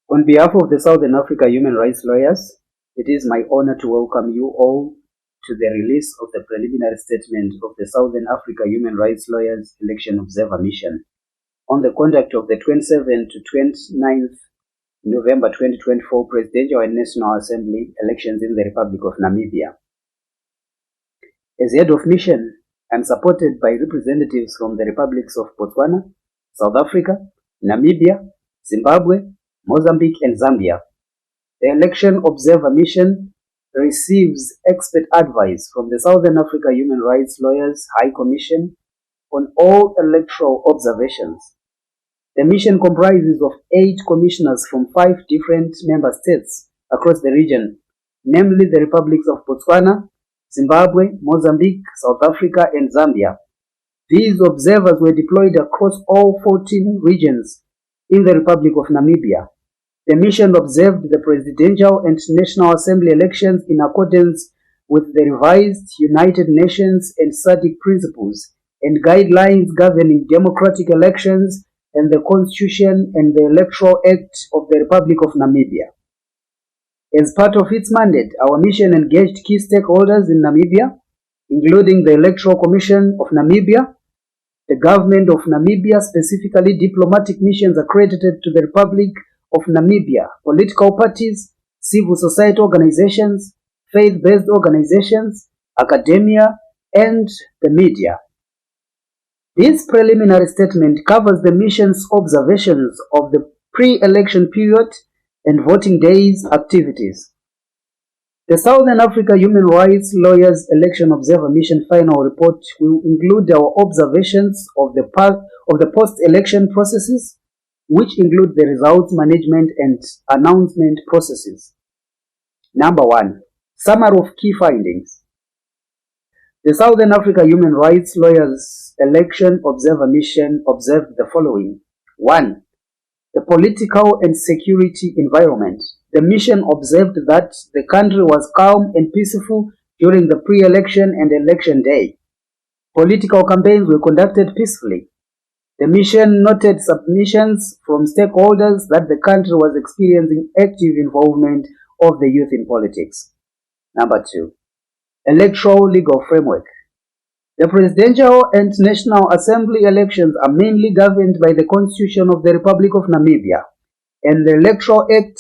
On behalf of the Southern Africa human rights lawyers, it is my honor to welcome you all to the release of the preliminary statement of the Southern Africa Human Rights Lawyers Election Observer Mission on the conduct of the 27th to 29th November 2024 Presidential and National Assembly elections in the Republic of Namibia. As head of mission, I am supported by representatives from the republics of Botswana, South Africa, Namibia, Zimbabwe, Mozambique and Zambia. The Election Observer Mission receives expert advice from the Southern Africa Human Rights Lawyers High Commission on all electoral observations. The mission comprises of 8 commissioners from 5 different member states across the region, namely the republics of Botswana, Zimbabwe, Mozambique, South Africa and Zambia. These observers were deployed across all 14 regions in the Republic of Namibia. The mission observed the presidential and national assembly elections in accordance with the revised United Nations and SADC principles and guidelines governing democratic elections and the Constitution and the Electoral Act of the Republic of Namibia. As part of its mandate, our mission engaged key stakeholders in Namibia, including the Electoral Commission of Namibia, the government of Namibia, specifically diplomatic missions accredited to the Republic of Namibia, political parties, civil society organizations, faith-based organizations, academia, and the media. This preliminary statement covers the mission's observations of the pre-election period and voting days activities. The Southern Africa Human Rights Lawyers Election Observer Mission final report will include our observations of the post-election processes, which include the results management and announcement processes. Number 1. Summary of key findings. The Southern Africa Human Rights Lawyers Election Observer Mission observed the following. 1. The political and security environment. The mission observed that the country was calm and peaceful during the pre-election and election day. Political campaigns were conducted peacefully. The mission noted submissions from stakeholders that the country was experiencing active involvement of the youth in politics. Number 2. Electoral legal framework. The presidential and national assembly elections are mainly governed by the Constitution of the Republic of Namibia and the Electoral Act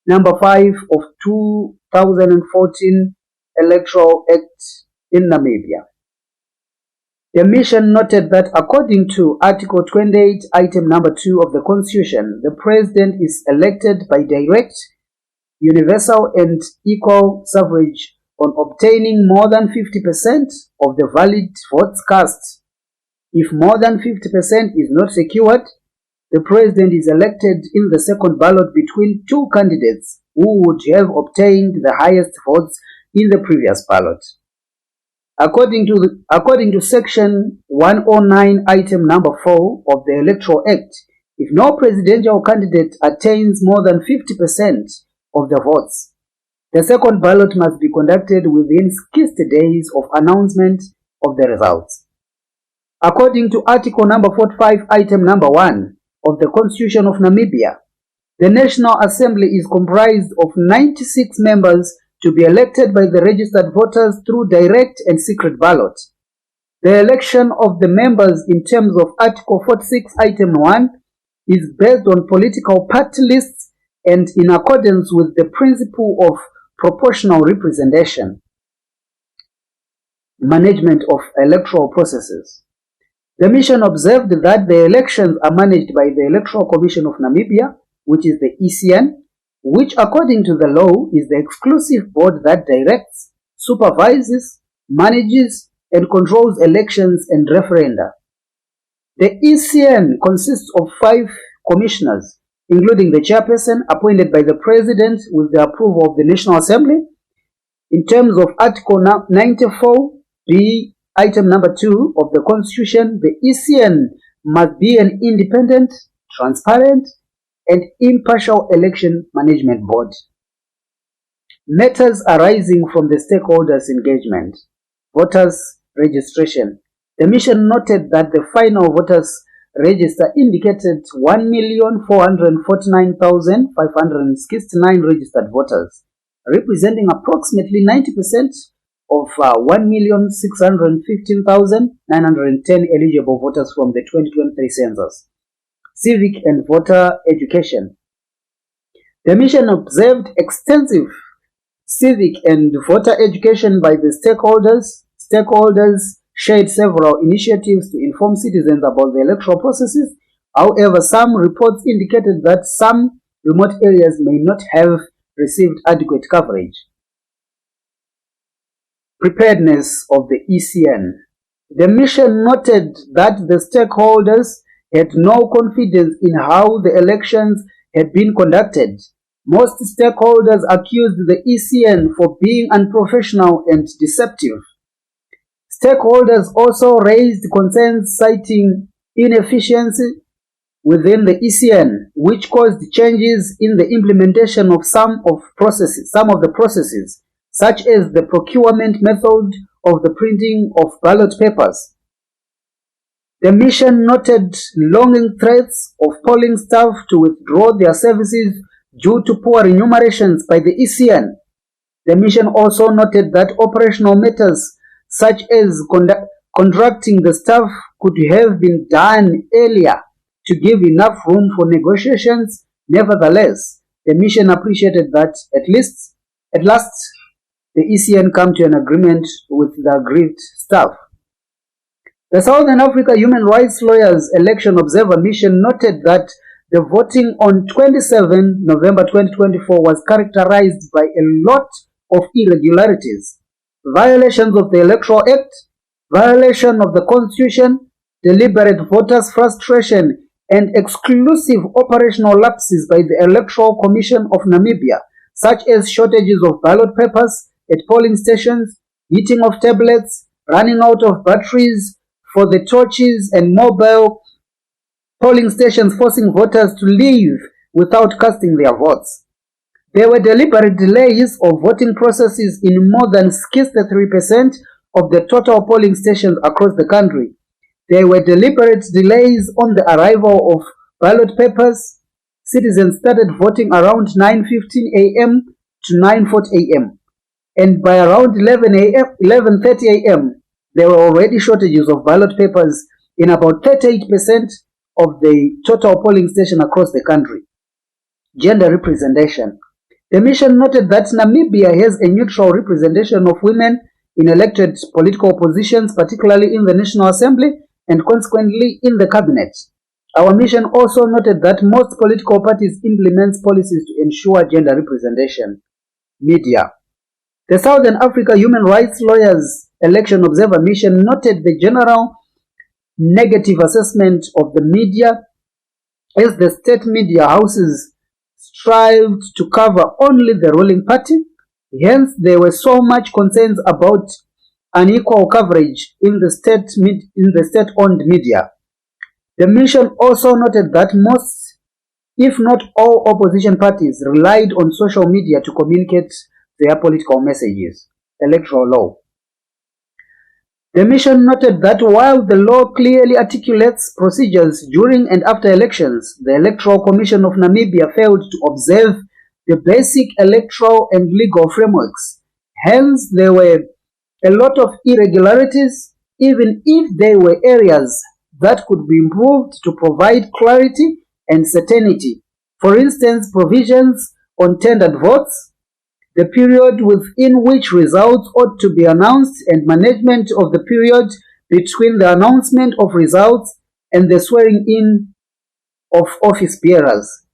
number 5 of 2014 Electoral Act in Namibia. The mission noted that according to Article 28, Item number 2 of the Constitution, the President is elected by direct, universal and equal suffrage on obtaining more than 50% of the valid votes cast. If more than 50% is not secured, the President is elected in the second ballot between 2 candidates who would have obtained the highest votes in the previous ballot. According to Section 109, Item number 4 of the Electoral Act, if no presidential candidate attains more than 50% of the votes, the second ballot must be conducted within 60 days of announcement of the results. According to Article number 45, Item number 1 of the Constitution of Namibia, the National Assembly is comprised of 96 members to be elected by the registered voters through direct and secret ballot. The election of the members in terms of Article 46, Item 1 is based on political party lists and in accordance with the principle of proportional representation. Management of electoral processes. The mission observed that the elections are managed by the Electoral Commission of Namibia, which is the ECN, which according to the law is the exclusive board that directs, supervises, manages, and controls elections and referenda. The ECN consists of 5 commissioners, including the chairperson appointed by the President with the approval of the National Assembly. In terms of Article 94b, Item number 2 of the Constitution, the ECN must be an independent, transparent, and impartial election management board. Matters arising from the stakeholders' engagement. Voters' registration. The mission noted that the final voters register indicated 1,449,569 registered voters, representing approximately 90% of 1,615,910 eligible voters from the 2023 census. Civic and voter education. The mission observed extensive civic and voter education by the stakeholders. Stakeholders shared several initiatives to inform citizens about the electoral processes. However, some reports indicated that some remote areas may not have received adequate coverage. Preparedness of the ECN. The mission noted that the stakeholders had no confidence in how the elections had been conducted. Most stakeholders accused the ECN for being unprofessional and deceptive. Stakeholders also raised concerns citing inefficiency within the ECN, which caused changes in the implementation of some of the processes, such as the procurement method of the printing of ballot papers. The mission noted longing threats of polling staff to withdraw their services due to poor enumerations by the ECN. The mission also noted that operational matters such as contracting the staff could have been done earlier to give enough room for negotiations. Nevertheless, the mission appreciated that at last the ECN come to an agreement with the aggrieved staff. The Southern Africa Human Rights Lawyers Election Observer Mission noted that the voting on 27 November 2024 was characterized by a lot of irregularities, violations of the Electoral Act, violation of the Constitution, deliberate voters' frustration, and exclusive operational lapses by the Electoral Commission of Namibia, such as shortages of ballot papers at polling stations, heating of tablets, running out of batteries for the torches, and mobile polling stations forcing voters to leave without casting their votes. There were deliberate delays of voting processes in more than 63% of the total polling stations across the country. There were deliberate delays on the arrival of ballot papers. Citizens started voting around 9:15 a.m. to 9:40 a.m. and by around 11:30 a.m. there were already shortages of ballot papers in about 38% of the total polling station across the country. Gender representation. The mission noted that Namibia has a neutral representation of women in elected political positions, particularly in the National Assembly and consequently in the cabinet. Our mission also noted that most political parties implement policies to ensure gender representation. Media. The Southern Africa Human Rights Lawyers Election Observer Mission noted the general negative assessment of the media as the state media houses strived to cover only the ruling party. Hence, there were so much concerns about unequal coverage in the state-owned media. The mission also noted that most, if not all, opposition parties relied on social media to communicate their political messages. Electoral law. The mission noted that while the law clearly articulates procedures during and after elections, the Electoral Commission of Namibia failed to observe the basic electoral and legal frameworks. Hence, there were a lot of irregularities, even if there were areas that could be improved to provide clarity and certainty. For instance, provisions on tendered votes, the period within which results ought to be announced, and management of the period between the announcement of results and the swearing in of office bearers.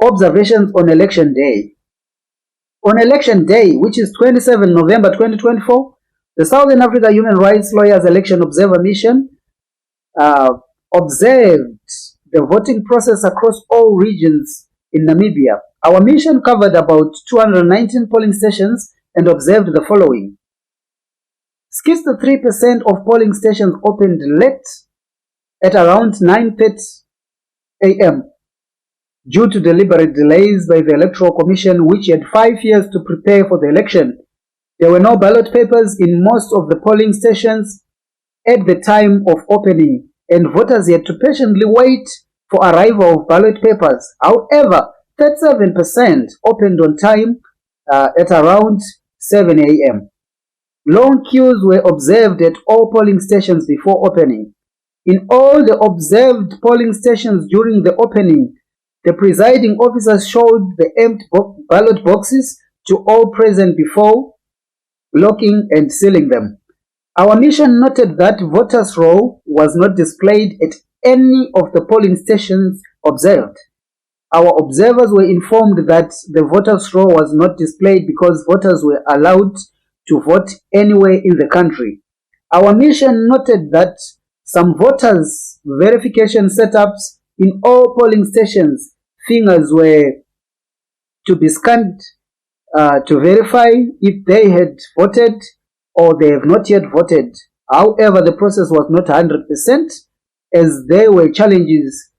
Observations on Election Day. On Election Day, which is 27 November 2024, the Southern Africa Human Rights Lawyers Election Observer Mission observed the voting process across all regions in Namibia. Our mission covered about 219 polling stations and observed the following. 63% of polling stations opened late at around 9:30 a.m. due to deliberate delays by the Electoral Commission, which had 5 years to prepare for the election. There were no ballot papers in most of the polling stations at the time of opening, and voters had to patiently wait for arrival of ballot papers. However, 37% opened on time at around 7 a.m. Long queues were observed at all polling stations before opening. In all the observed polling stations during the opening, the presiding officers showed the empty ballot boxes to all present before locking and sealing them. Our mission noted that voters' roll was not displayed at any of the polling stations observed. Our observers were informed that the voters' roll was not displayed because voters were allowed to vote anywhere in the country. Our mission noted that some voters' verification setups in all polling stations, fingers were to be scanned to verify if they had voted or they have not yet voted. However, the process was not 100% as there were challenges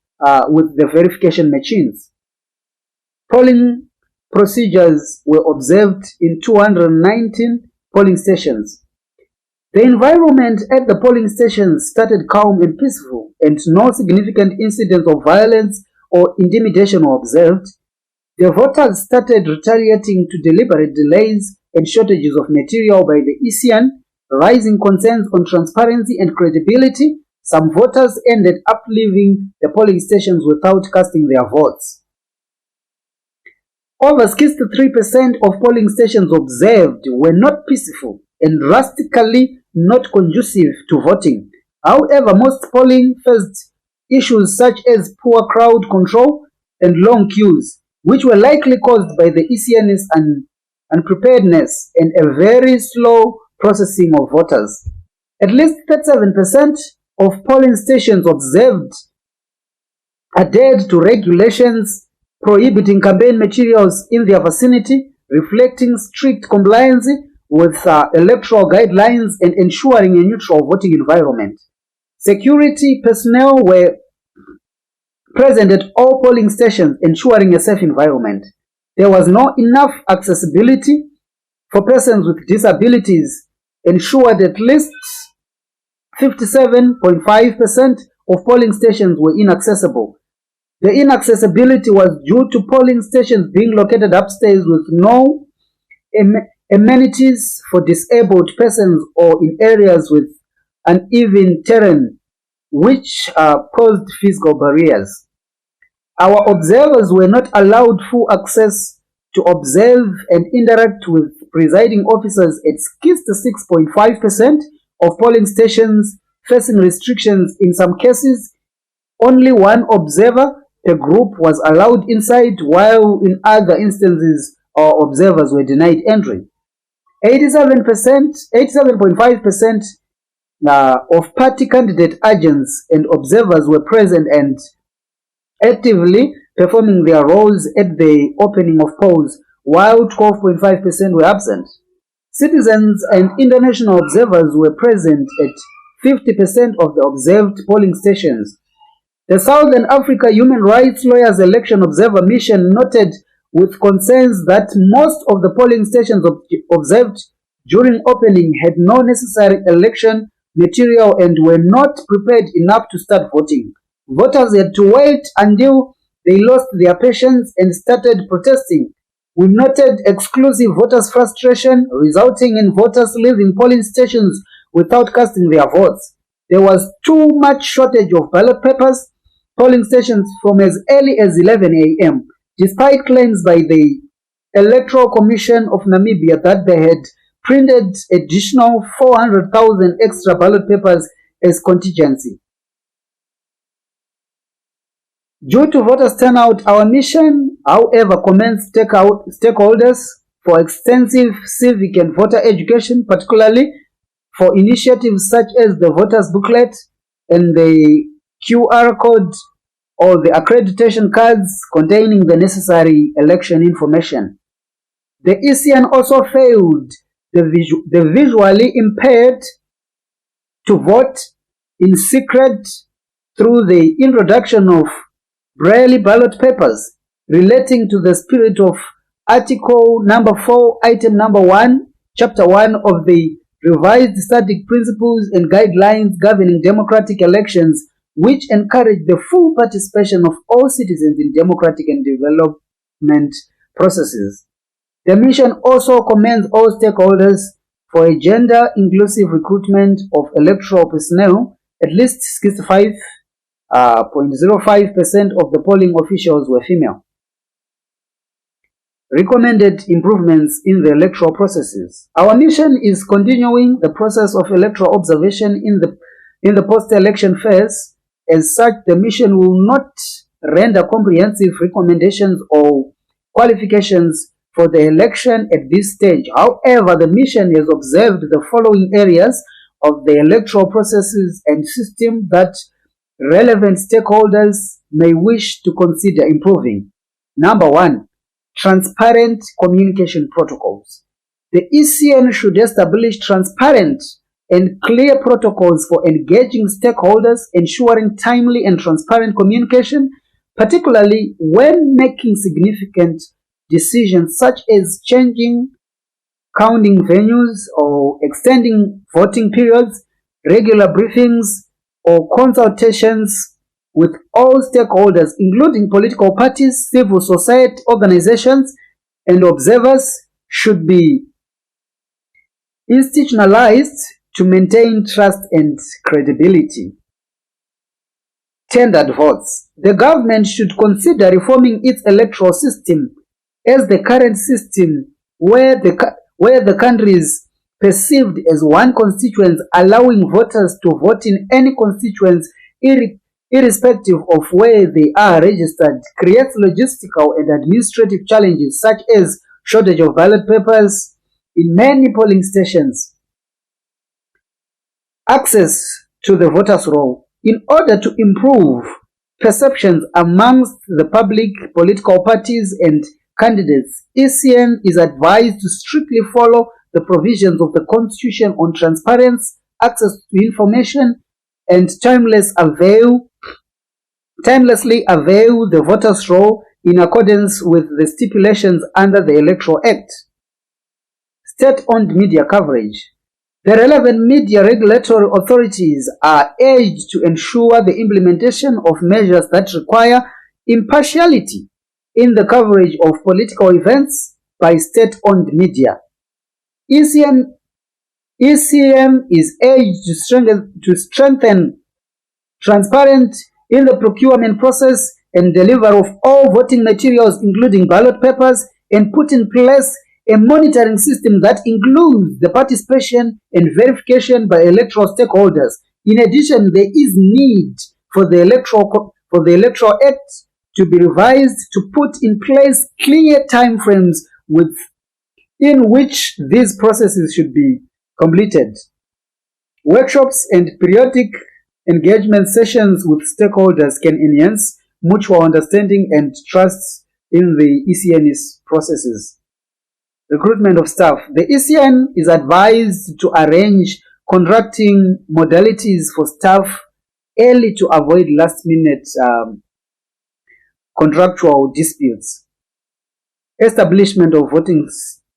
with the verification machines. Polling procedures were observed in 219 polling stations. The environment at the polling stations started calm and peaceful, and no significant incidents of violence or intimidation were observed. The voters started retaliating to deliberate delays and shortages of material by the ECN, rising concerns on transparency and credibility. Some voters ended up leaving the polling stations without casting their votes. Over 63% of polling stations observed were not peaceful and drastically not conducive to voting. However, most polling faced issues such as poor crowd control and long queues, which were likely caused by the ECN's unpreparedness and a very slow processing of voters. At least 37% of polling stations observed adhered to regulations prohibiting campaign materials in their vicinity, reflecting strict compliance with electoral guidelines and ensuring a neutral voting environment. Security personnel were present at all polling stations, ensuring a safe environment. There was not enough accessibility for persons with disabilities, ensured at least 57.5% of polling stations were inaccessible. The inaccessibility was due to polling stations being located upstairs with no amenities for disabled persons or in areas with uneven terrain, which caused physical barriers. Our observers were not allowed full access to observe and interact with presiding officers at 66.5% of polling stations, facing restrictions. In some cases, only one observer per group was allowed inside, while in other instances, our observers were denied entry. 87.5% of party candidate agents and observers were present and actively performing their roles at the opening of polls, while 12.5% were absent. Citizens and international observers were present at 50% of the observed polling stations. The Southern Africa Human Rights Lawyers Election Observer Mission noted with concerns that most of the polling stations observed during opening had no necessary election material and were not prepared enough to start voting. Voters had to wait until they lost their patience and started protesting. We noted exclusive voters' frustration, resulting in voters leaving polling stations without casting their votes. There was too much shortage of ballot papers. Polling stations from as early as 11 a.m., despite claims by the Electoral Commission of Namibia that they had printed additional 400,000 extra ballot papers as contingency. Due to voters' turnout, our mission, however, commenced stakeholders for extensive civic and voter education, particularly for initiatives such as the voters booklet and the QR code or the accreditation cards containing the necessary election information. The ECN also failed the visually impaired to vote in secret through the introduction of Braille ballot papers relating to the spirit of Article number 4, Item number 1, Chapter 1 of the Revised Static Principles and Guidelines Governing Democratic Elections which encourage the full participation of all citizens in democratic and development processes. The mission also commends all stakeholders for a gender-inclusive recruitment of electoral personnel. At least 65.05% of the polling officials were female. Recommended improvements in the electoral processes. Our mission is continuing the process of electoral observation in the post-election phase. As such, the mission will not render comprehensive recommendations or qualifications for the election at this stage. However, the mission has observed the following areas of the electoral processes and system that relevant stakeholders may wish to consider improving. Number 1. Transparent communication protocols. The ECN should establish transparent and clear protocols for engaging stakeholders, ensuring timely and transparent communication, particularly when making significant decisions such as changing counting venues or extending voting periods, regular briefings, or consultations with all stakeholders, including political parties, civil society organizations, and observers, should be institutionalized to maintain trust and credibility. Tendered votes. The government should consider reforming its electoral system, as the current system where the country is perceived as one constituent, allowing voters to vote in any constituents irrespective of where they are registered, creates logistical and administrative challenges such as shortage of ballot papers in many polling stations. Access to the voters' roll. In order to improve perceptions amongst the public, political parties, and candidates, ECN is advised to strictly follow the provisions of the Constitution on transparency, access to information, and timelessly avail the voters' roll in accordance with the stipulations under the Electoral Act. State-owned media coverage. The relevant media regulatory authorities are urged to ensure the implementation of measures that require impartiality in the coverage of political events by state-owned media. ECN is urged to strengthen transparency in the procurement process and delivery of all voting materials, including ballot papers, and put in place a monitoring system that includes the participation and verification by electoral stakeholders. In addition, there is need for the Electoral Act to be revised to put in place clear timeframes within which these processes should be completed. Workshops and periodic engagement sessions with stakeholders can enhance mutual understanding and trust in the ECN's processes. Recruitment of staff. The ECN is advised to arrange contracting modalities for staff early to avoid last-minute contractual disputes. Establishment of voting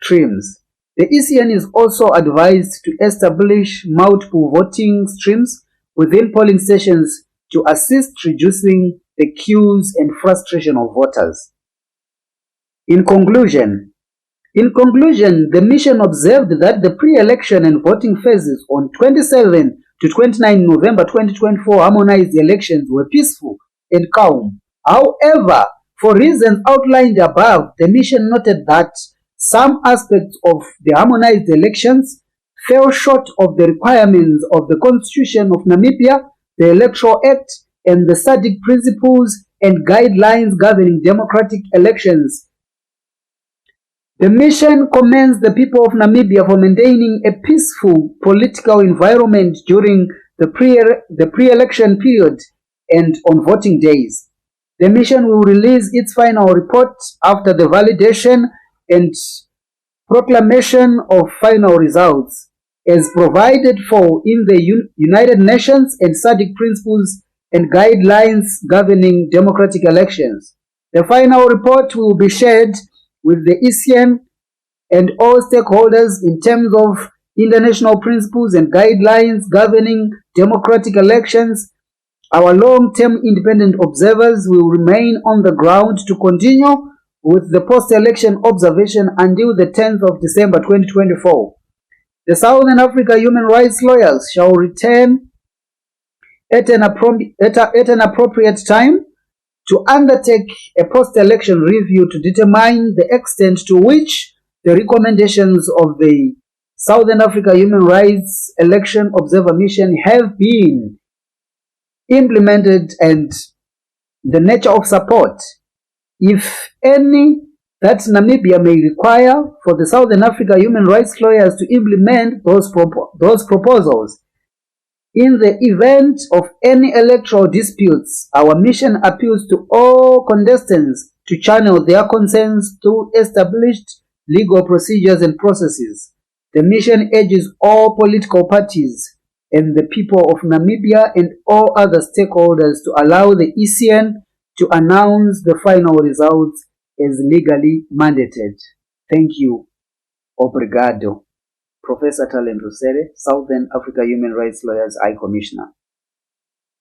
streams. The ECN is also advised to establish multiple voting streams within polling stations to assist reducing the queues and frustration of voters. In conclusion, the mission observed that the pre-election and voting phases on 27 to 29 November 2024 harmonized elections were peaceful and calm. However, for reasons outlined above, the mission noted that some aspects of the harmonized elections fell short of the requirements of the Constitution of Namibia, the Electoral Act, and the SAHRL principles and guidelines governing democratic elections. The mission commends the people of Namibia for maintaining a peaceful political environment during the pre-election period and on voting days. The mission will release its final report after the validation and proclamation of final results, as provided for in the United Nations and SAHRL principles and guidelines governing democratic elections. The final report will be shared with the ECN and all stakeholders in terms of international principles and guidelines governing democratic elections, Our long-term independent observers will remain on the ground to continue with the post-election observation until the 10th of December 2024. The Southern Africa human rights lawyers shall return at an appropriate time to undertake a post-election review to determine the extent to which the recommendations of the Southern Africa Human Rights Election Observer Mission have been implemented and the nature of support, if any, that Namibia may require for the Southern Africa human rights lawyers to implement those proposals. In the event of any electoral disputes, our mission appeals to all contestants to channel their concerns through established legal procedures and processes. The mission urges all political parties and the people of Namibia and all other stakeholders to allow the ECN to announce the final results as legally mandated. Thank you. Obrigado. Professor Talent Rusere, Southern Africa Human Rights Lawyers High Commissioner.